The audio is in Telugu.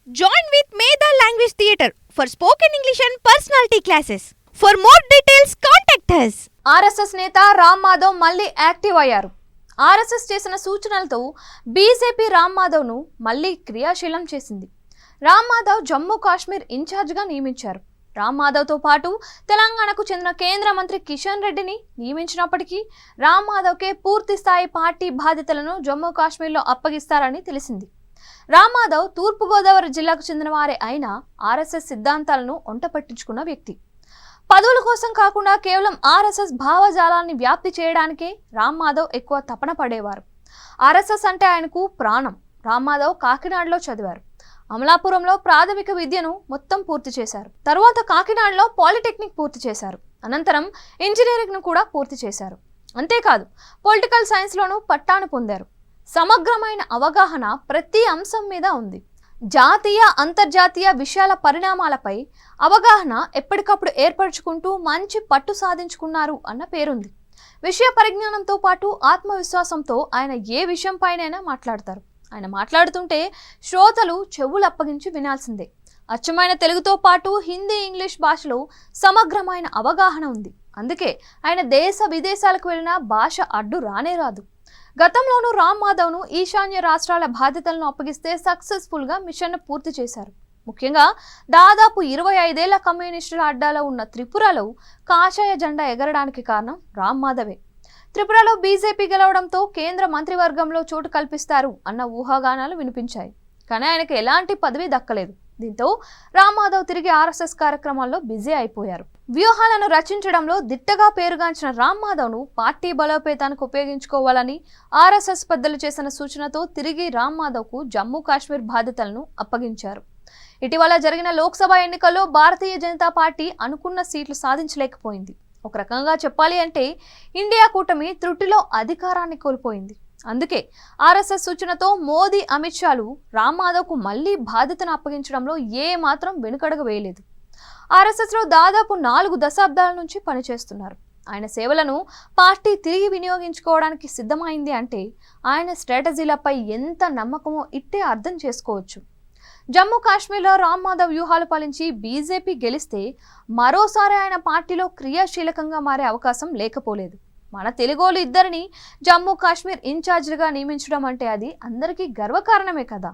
Join with Medha Language Theatre for spoken English and personality classes. For more details, contact us. RSS నేత రామ్ మాధవ్ మళ్ళీ యాక్టివ్ అయ్యారు. ఆర్ఎస్ఎస్ చేసిన సూచనలతో బీజేపీ రామ్ మాధవ్ను మళ్ళీ క్రియాశీలం చేసింది. రామ్ మాధవ్ జమ్మూ కాశ్మీర్ ఇన్ఛార్జిగా నియమించారు. రామ్ మాధవ్తో పాటు తెలంగాణకు చెందిన కేంద్ర మంత్రి కిషన్ రెడ్డిని నియమించినప్పటికీ రామ్ మాధవ్కే పూర్తి స్థాయి పార్టీ బాధ్యతలను జమ్మూ కాశ్మీర్లో అప్పగిస్తారని తెలిసింది. రామ్ మాధవ్ తూర్పుగోదావరి జిల్లాకు చెందిన వారే అయినా ఆర్ఎస్ఎస్ సిద్ధాంతాలను ఒంట పట్టించుకున్న వ్యక్తి. పదవుల కోసం కాకుండా కేవలం ఆర్ఎస్ఎస్ భావజాలాన్ని వ్యాప్తి చేయడానికే రామ్ మాధవ్ ఎక్కువ తపన పడేవారు. ఆర్ఎస్ఎస్ అంటే ఆయనకు ప్రాణం. రామ్ మాధవ్ కాకినాడలో చదివారు. అమలాపురంలో ప్రాథమిక విద్యను మొత్తం పూర్తి చేశారు. తరువాత కాకినాడలో పాలిటెక్నిక్ పూర్తి చేశారు. అనంతరం ఇంజనీరింగ్ను కూడా పూర్తి చేశారు. అంతేకాదు పొలిటికల్ సైన్స్లోనూ పట్టాను పొందారు. సమగ్రమైన అవగాహన ప్రతి అంశం మీద ఉంది. జాతీయ అంతర్జాతీయ విషయాల పరిణామాలపై అవగాహన ఎప్పటికప్పుడు ఏర్పరచుకుంటూ మంచి పట్టు సాధించుకున్నారు అన్న పేరుంది. విషయ పరిజ్ఞానంతో పాటు ఆత్మవిశ్వాసంతో ఆయన ఏ విషయంపైనైనా మాట్లాడతారు. ఆయన మాట్లాడుతుంటే శ్రోతలు చెవులు అప్పగించి వినాల్సిందే. అచ్చమైన తెలుగుతో పాటు హిందీ, ఇంగ్లీష్ భాషలో సమగ్రమైన అవగాహన ఉంది. అందుకే ఆయన దేశ విదేశాలకు వెళ్ళిన భాష అడ్డు రానే రాదు. గతంలోనూ రామ్ మాధవ్ను ఈశాన్య రాష్ట్రాల బాధ్యతలను అప్పగిస్తే సక్సెస్ఫుల్గా మిషన్ను పూర్తి చేశారు. ముఖ్యంగా దాదాపు 25 ఏళ్ల కమ్యూనిస్టుల అడ్డాలో ఉన్న త్రిపురలో కాషాయ జెండా ఎగరడానికి కారణం రామ్ మాధవే. త్రిపురలో బీజేపీ గెలవడంతో కేంద్ర మంత్రివర్గంలో చోటు కల్పిస్తారు అన్న ఊహాగానాలు వినిపించాయి. కానీ ఆయనకు ఎలాంటి పదవి దక్కలేదు. దీంతో రామ్ మాధవ్ తిరిగి ఆర్ఎస్ఎస్ కార్యక్రమాల్లో బిజీ అయిపోయారు. వ్యూహాలను రచించడంలో దిట్టగా పేరుగాంచిన రామ్ మాధవ్ను పార్టీ బలోపేతానికి ఉపయోగించుకోవాలని ఆర్ఎస్ఎస్ పెద్దలు చేసిన సూచనతో తిరిగి రామ్ మాధవ్కు జమ్మూ కాశ్మీర్ బాధ్యతలను అప్పగించారు. ఇటీవల జరిగిన లోక్సభ ఎన్నికల్లో భారతీయ జనతా పార్టీ అనుకున్న సీట్లు సాధించలేకపోయింది. ఒక రకంగా చెప్పాలి అంటే ఇండియా కూటమి త్రుటిలో అధికారాన్ని కోల్పోయింది. అందుకే ఆర్ఎస్ఎస్ సూచనతో మోదీ, అమిత్ షాలు రామ్ మాధవ్కు మళ్లీ బాధ్యతను అప్పగించడంలో ఏ మాత్రం వెనుకడుగు వేయలేదు. ఆర్ఎస్ఎస్లో దాదాపు 4 దశాబ్దాల నుంచి పనిచేస్తున్నారు. ఆయన సేవలను పార్టీ తిరిగి వినియోగించుకోవడానికి సిద్ధమైంది అంటే ఆయన స్ట్రాటజీలపై ఎంత నమ్మకమో ఇట్టే అర్థం చేసుకోవచ్చు. జమ్మూ కాశ్మీర్లో రామ్ మాధవ్ వ్యూహాలు పాలించి బీజేపీ గెలిస్తే మరోసారి ఆయన పార్టీలో క్రియాశీలకంగా మారే అవకాశం లేకపోలేదు. మన తెలుగోళ్ళు ఇద్దరిని జమ్మూ కాశ్మీర్ ఇన్ఛార్జిగా నియమించడం అంటే అది అందరికీ గర్వకారణమే కదా.